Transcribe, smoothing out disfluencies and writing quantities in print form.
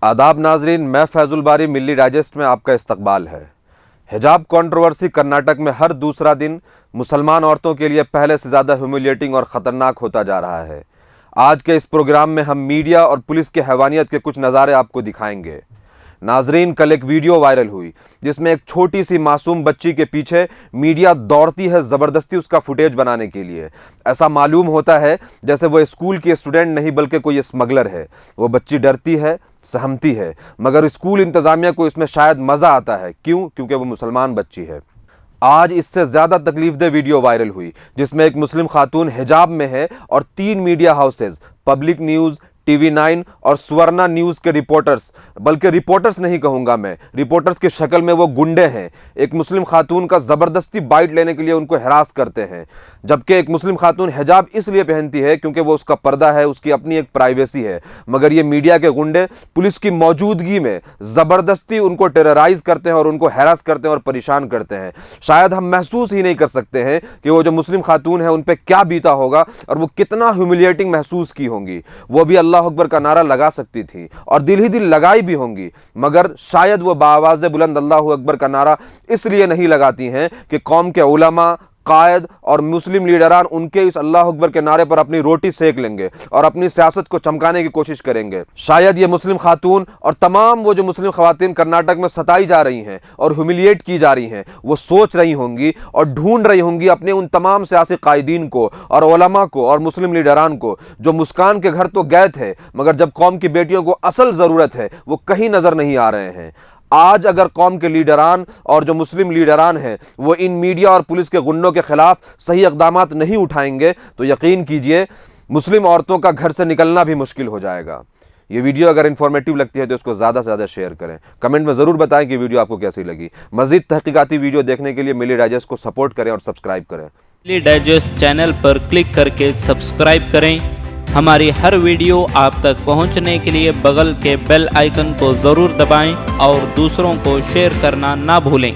आदाब नाजरीन, मैं फैजुल बारी मिल्ली डाइजेस्ट में आपका इस्तकबाल है। हिजाब कंट्रोवर्सी कर्नाटक में हर दूसरा दिन मुसलमान औरतों के लिए पहले से ज़्यादा ह्यूमिलिएटिंग और ख़तरनाक होता जा रहा है। आज के इस प्रोग्राम में हम मीडिया और पुलिस की हैवानियत के कुछ नज़ारे आपको दिखाएंगे। नाजरीन, कल एक वीडियो वायरल हुई जिसमें एक छोटी सी मासूम बच्ची के पीछे मीडिया दौड़ती है ज़बरदस्ती उसका फुटेज बनाने के लिए। ऐसा मालूम होता है जैसे वो स्कूल की स्टूडेंट नहीं बल्कि कोई स्मगलर है। वो बच्ची डरती है, सहमती है, मगर स्कूल इंतज़ामिया को इसमें शायद मज़ा आता है। क्यों? क्योंकि वो मुसलमान बच्ची है। आज इससे ज़्यादा तकलीफदेह वीडियो वायरल हुई जिसमें एक मुस्लिम खातून हिजाब में है और 3 media houses, public news, TV9 और स्वर्णा न्यूज़ के रिपोर्टर्स, बल्कि रिपोर्टर्स नहीं कहूँगा मैं, रिपोर्टर्स की शक्ल में वो गुंडे हैं, एक मुस्लिम खातून का ज़बरदस्ती बाइट लेने के लिए उनको हरास करते हैं। जबकि एक मुस्लिम खातून हिजाब इसलिए पहनती है क्योंकि वो उसका पर्दा है, उसकी अपनी एक प्राइवेसी है, मगर ये मीडिया के गुंडे पुलिस की मौजूदगी में ज़बरदस्ती उनको टेरराइज करते हैं और उनको हरास करते हैं और परेशान करते हैं। शायद हम महसूस ही नहीं कर सकते हैं कि वो जो मुस्लिम खातून है उन पर क्या बीता होगा और वो कितना ह्यूमिलिएटिंग महसूस की होंगी। वो भी अल्लाह अकबर का नारा लगा सकती थी और दिल ही दिल लगाई भी होंगी, मगर शायद वो बाआवाज़ बुलंद अल्लाहु अकबर का नारा इसलिए नहीं लगाती हैं कि कौम के उलमा, कायद और मुस्लिम लीडरान उनके इस अल्लाह अकबर के नारे पर अपनी रोटी सेक लेंगे और अपनी सियासत को चमकाने की कोशिश करेंगे। शायद ये मुस्लिम खातून और तमाम वो जो मुस्लिम खवातीन कर्नाटक में सताई जा रही हैं और ह्यूमिलिएट की जा रही हैं, वो सोच रही होंगी और ढूंढ रही होंगी अपने उन तमाम सियासी कायदीन को और उलमा को और मुस्लिम लीडरान को जो मुस्कान के घर तो गए थे, मगर जब कौम की बेटियों को असल ज़रूरत है वो कहीं नज़र नहीं आ रहे हैं। आज अगर कौम के लीडरान और जो मुस्लिम लीडरान हैं वो इन मीडिया और पुलिस के गुंडों के खिलाफ सही इक़दामात नहीं उठाएंगे तो यकीन कीजिए मुस्लिम औरतों का घर से निकलना भी मुश्किल हो जाएगा। ये वीडियो अगर इन्फॉर्मेटिव लगती है तो इसको ज़्यादा से ज़्यादा शेयर करें। कमेंट में ज़रूर बताएं कि वीडियो आपको कैसी लगी। मज़ीद तहकीकाती वीडियो देखने के लिए मिल्ली डाइजेस्ट को सपोर्ट करें और सब्सक्राइब करें। मिल्ली डाइजेस्ट चैनल पर क्लिक करके सब्सक्राइब करें। हमारी हर वीडियो आप तक पहुंचने के लिए बगल के बेल आइकन को ज़रूर दबाएं और दूसरों को शेयर करना ना भूलें।